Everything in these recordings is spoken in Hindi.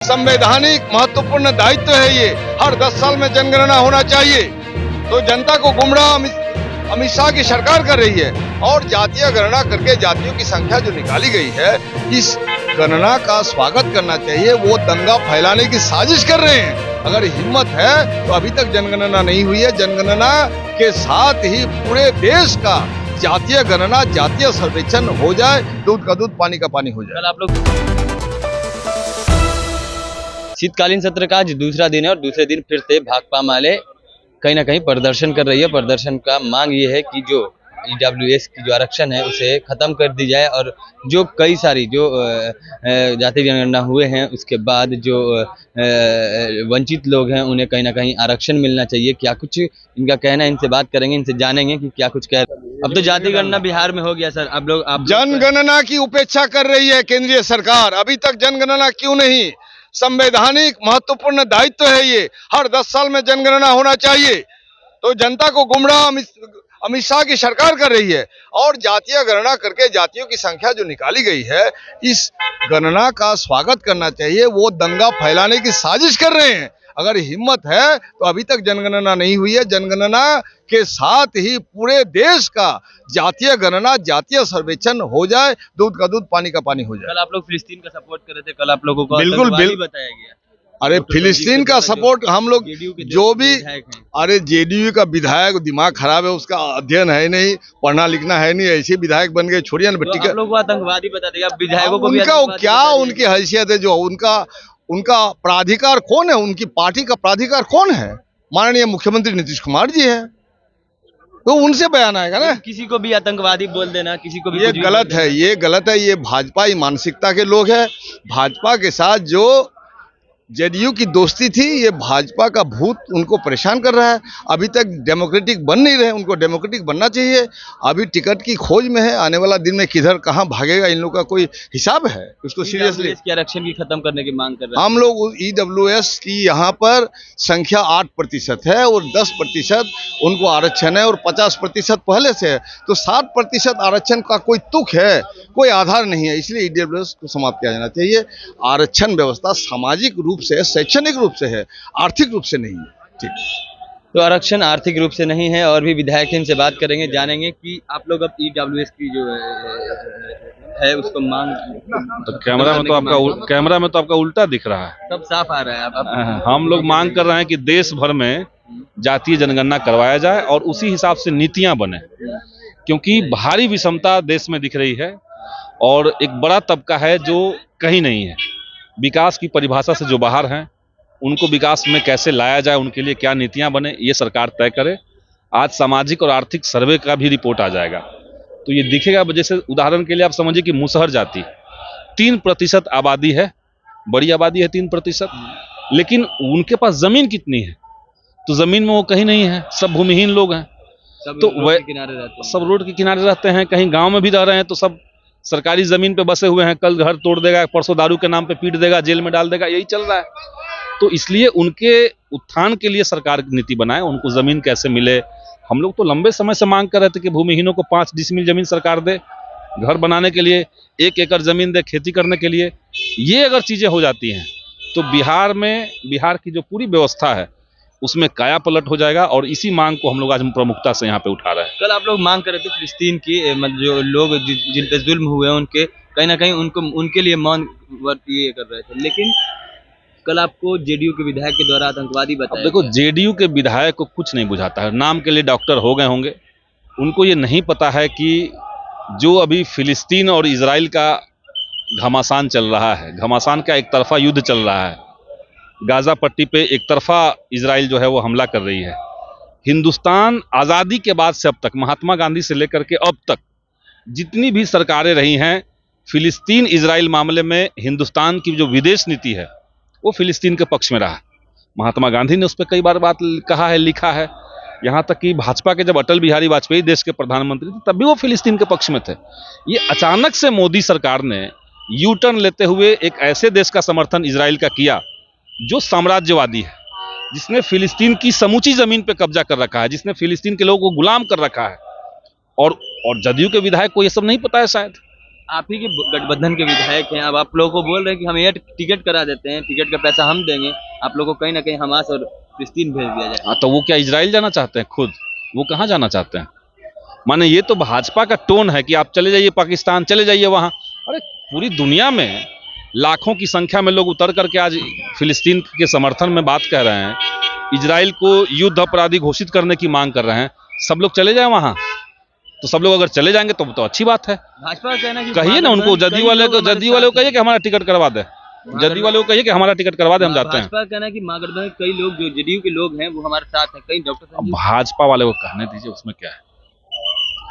संवैधानिक महत्वपूर्ण दायित्व है ये। हर 10 साल में जनगणना होना चाहिए। तो जनता को गुमराह अमित शाह की सरकार कर रही है और जातीय गणना करके जातियों की संख्या जो निकाली गई है, इस गणना का स्वागत करना चाहिए। वो दंगा फैलाने की साजिश कर रहे हैं। अगर हिम्मत है तो अभी तक जनगणना नहीं हुई है। जनगणना के साथ ही पूरे देश का जातीय गणना, जातीय सर्वेक्षण हो जाए, दूध का दूध, पानी का पानी हो जाए। कल आप लोग शीतकालीन सत्र का आज दूसरा दिन है और दूसरे दिन फिर से भाकपा माले कहीं ना कहीं प्रदर्शन कर रही है। प्रदर्शन का मांग ये है कि जो ईडब्ल्यूएस की जो आरक्षण है उसे खत्म कर दी जाए और जो कई सारी जो जाति जनगणना हुए हैं उसके बाद जो वंचित लोग हैं उन्हें कहीं ना कहीं आरक्षण मिलना चाहिए। क्या कुछ इनका कहना है, इनसे बात करेंगे, इनसे जानेंगे कि क्या कुछ कह रहे हैं। अब तो जाति गणना बिहार में हो गया सर। आप जनगणना की उपेक्षा कर रही है केंद्रीय सरकार। अभी तक जनगणना क्यों नहीं? संवैधानिक महत्वपूर्ण दायित्व है ये। हर 10 साल में जनगणना होना चाहिए। तो जनता को गुमराह अमित शाह की सरकार कर रही है और जातीय गणना करके जातियों की संख्या जो निकाली गई है, इस गणना का स्वागत करना चाहिए। वो दंगा फैलाने की साजिश कर रहे हैं। अगर हिम्मत है तो अभी तक जनगणना नहीं हुई है। जनगणना के साथ ही पूरे देश का जातीय गणना, जातीय सर्वेक्षण हो जाए, दूध का दूध, पानी का पानी हो जाए। कल आप लोग फिलिस्तीन का सपोर्ट कर रहे थे, कल आप लोगों को बिल्कुल बताया गया। अरे फिलिस्तीन का सपोर्ट हम लोग जो भी, अरे जेडीयू का विधायक दिमाग खराब है, उसका अध्ययन है नहीं, पढ़ना लिखना है नहीं, ऐसे विधायक बन गए। छोड़िए ना भट्टी का, लोग आतंकवादी बताते हैं विधायकों को। उनका क्या, उनकी हैसियत है, जो उनका प्राधिकार कौन है? उनकी पार्टी का प्राधिकार कौन है? माननीय मुख्यमंत्री नीतीश कुमार जी है, तो उनसे बयान आएगा ना। किसी को भी आतंकवादी बोल देना, किसी को भी, ये गलत है, ये गलत है। ये भाजपा मानसिकता के लोग हैं। भाजपा के साथ जो जेडीयू की दोस्ती थी, ये भाजपा का भूत उनको परेशान कर रहा है। अभी तक डेमोक्रेटिक बन नहीं रहे, उनको डेमोक्रेटिक बनना चाहिए। अभी टिकट की खोज में है, आने वाला दिन में किधर कहां भागेगा, इन लोगों का कोई हिसाब है? उसको सीरियसली आरक्षण की खत्म करने की मांग कर रहे हैं हम लोग। ईडब्ल्यूएस की यहाँ पर संख्या 8% है और 10% उनको आरक्षण है और 50% पहले से है, तो 60% आरक्षण का कोई तुक है, कोई आधार नहीं है। इसलिए ईडब्ल्यूएस को समाप्त किया जाना चाहिए। आरक्षण व्यवस्था सामाजिक रूप से, शैक्षणिक रूप से है, आर्थिक रूप से नहीं है। ठीक, तो आरक्षण आर्थिक रूप से नहीं है। और भी विधायक इनसे बात करेंगे, जानेंगे कि आप लोग अब ईडब्ल्यूएस की जो है उसको मांग। तो कैमरा में तो आपका उल्टा दिख रहा है, सब साफ आ रहा है। हम लोग मांग कर रहे हैं कि देश भर में जातीय जनगणना करवाया जाए और उसी हिसाब से नीतियां बने, क्योंकि भारी विषमता देश में दिख रही है और एक बड़ा तबका है जो कहीं नहीं है, विकास की परिभाषा से जो बाहर हैं। उनको विकास में कैसे लाया जाए, उनके लिए क्या नीतियां बने, ये सरकार तय करे। आज सामाजिक और आर्थिक सर्वे का भी रिपोर्ट आ जाएगा, तो ये दिखेगा। जैसे उदाहरण के लिए आप समझिए कि मुसहर जाति 3% आबादी है, बड़ी आबादी है 3%, लेकिन उनके पास जमीन कितनी है? तो जमीन में वो कहीं नहीं है, सब भूमिहीन लोग हैं। तो वह सब रोड के किनारे रहते हैं, कहीं गाँव में भी रह रहे हैं, तो सब सरकारी जमीन पे बसे हुए हैं। कल घर तोड़ देगा, परसों दारू के नाम पे पीट देगा, जेल में डाल देगा, यही चल रहा है। तो इसलिए उनके उत्थान के लिए सरकार नीति बनाए, उनको जमीन कैसे मिले। हम लोग तो लंबे समय से मांग कर रहे थे कि भूमिहीनों को 5 डिसमिल जमीन सरकार दे, घर बनाने के लिए 1 एकड़ जमीन दे, खेती करने के लिए। ये अगर चीजें हो जाती हैं तो बिहार की जो पूरी व्यवस्था है उसमें काया पलट हो जाएगा। और इसी मांग को हम लोग आज प्रमुखता से यहाँ पे उठा रहे हैं। कल आप लोग मांग कर रहे थे फिलिस्तीन की, मतलब जो लोग जिन पे जुल्म हुए उनके कहीं ना कहीं उनके लिए मौन व्रत ये कर रहे थे, लेकिन कल आपको जेडीयू के विधायक के द्वारा आतंकवादी बताया। देखो, जेडीयू के विधायक को कुछ नहीं बुझाता है, नाम के लिए डॉक्टर हो गए होंगे। उनको ये नहीं पता है कि जो अभी फिलिस्तीन और इजराइल का घमासान चल रहा है, घमासान का एक तरफा युद्ध चल रहा है। गाजा पट्टी पे एक तरफा इजराइल जो है वो हमला कर रही है। हिंदुस्तान आज़ादी के बाद से अब तक, महात्मा गांधी से लेकर के अब तक जितनी भी सरकारें रही हैं, फिलिस्तीन इजराइल मामले में हिंदुस्तान की जो विदेश नीति है वो फिलिस्तीन के पक्ष में रहा। महात्मा गांधी ने उस पर कई बार बात कहा है, लिखा है। यहाँ तक कि भाजपा के जब अटल बिहारी वाजपेयी देश के प्रधानमंत्री थे तब भी वो फिलिस्तीन के पक्ष में थे। ये अचानक से मोदी सरकार ने यू टर्न लेते हुए एक ऐसे देश का समर्थन इजराइल का किया जो साम्राज्यवादी है, जिसने फिलिस्तीन की समूची जमीन पे कब्जा कर रखा है, जिसने फिलिस्तीन के लोगों को गुलाम कर रखा है। और जदयू के विधायक को ये सब नहीं पता है शायद। आप ही के गठबंधन के विधायक हैं, अब आप लोगों को बोल रहे हैं कि हम एयर टिकट करा देते हैं, टिकट का पैसा हम देंगे, आप लोगों को कहीं ना कहीं हमास और फिलिस्तीन भेज दिया जाए। हाँ, तो वो क्या इजराइल जाना चाहते हैं खुद? वो कहाँ जाना चाहते हैं? माने ये तो भाजपा का टोन है कि आप चले जाइए पाकिस्तान, चले जाइए वहाँ। अरे पूरी दुनिया में लाखों की संख्या में लोग उतर करके आज फिलिस्तीन के समर्थन में बात कह रहे हैं, इजराइल को युद्ध अपराधी घोषित करने की मांग कर रहे हैं। सब लोग चले जाएं वहाँ, तो सब लोग अगर चले जाएंगे तो अच्छी बात है। भाजपा का कहना है कि कहिए ना उनको, जदयू वाले को कहिए कि हमारा टिकट करवा दे, जदयू वाले को कहिए कि हमारा टिकट करवा दे, हम जाते हैं। भाजपा का कहना है कि महागठबंधन के कई लोग जो जेडीयू के लोग हैं वो हमारे साथ हैं, कई डॉक्टर अब भाजपा वाले को कहने दीजिए, उसमें क्या है।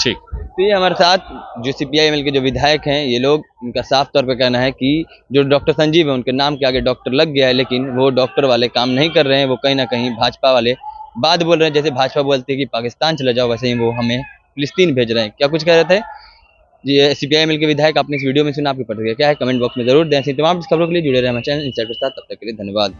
ठीक, तो ये हमारे साथ जो CPI-ML के जो विधायक हैं, ये लोग, इनका साफ तौर पे कहना है कि जो डॉक्टर संजीव है उनके नाम के आगे डॉक्टर लग गया है, लेकिन वो डॉक्टर वाले काम नहीं कर रहे हैं। वो कहीं ना कहीं भाजपा वाले बात बोल रहे हैं, जैसे भाजपा बोलती है कि पाकिस्तान चले जाओ, वैसे ही वो हमें फिलिस्तीन भेज रहे हैं। क्या कुछ कह रहे थे ये CPI-ML के विधायक, आपने इस वीडियो में सुना, आपकी प्रतिक्रिया क्या है कमेंट बॉक्स में जरूर दें। ऐसी तमाम खबरों के लिए जुड़े रहे हमारे चैनल इनसाइड के साथ। तब तक के लिए धन्यवाद।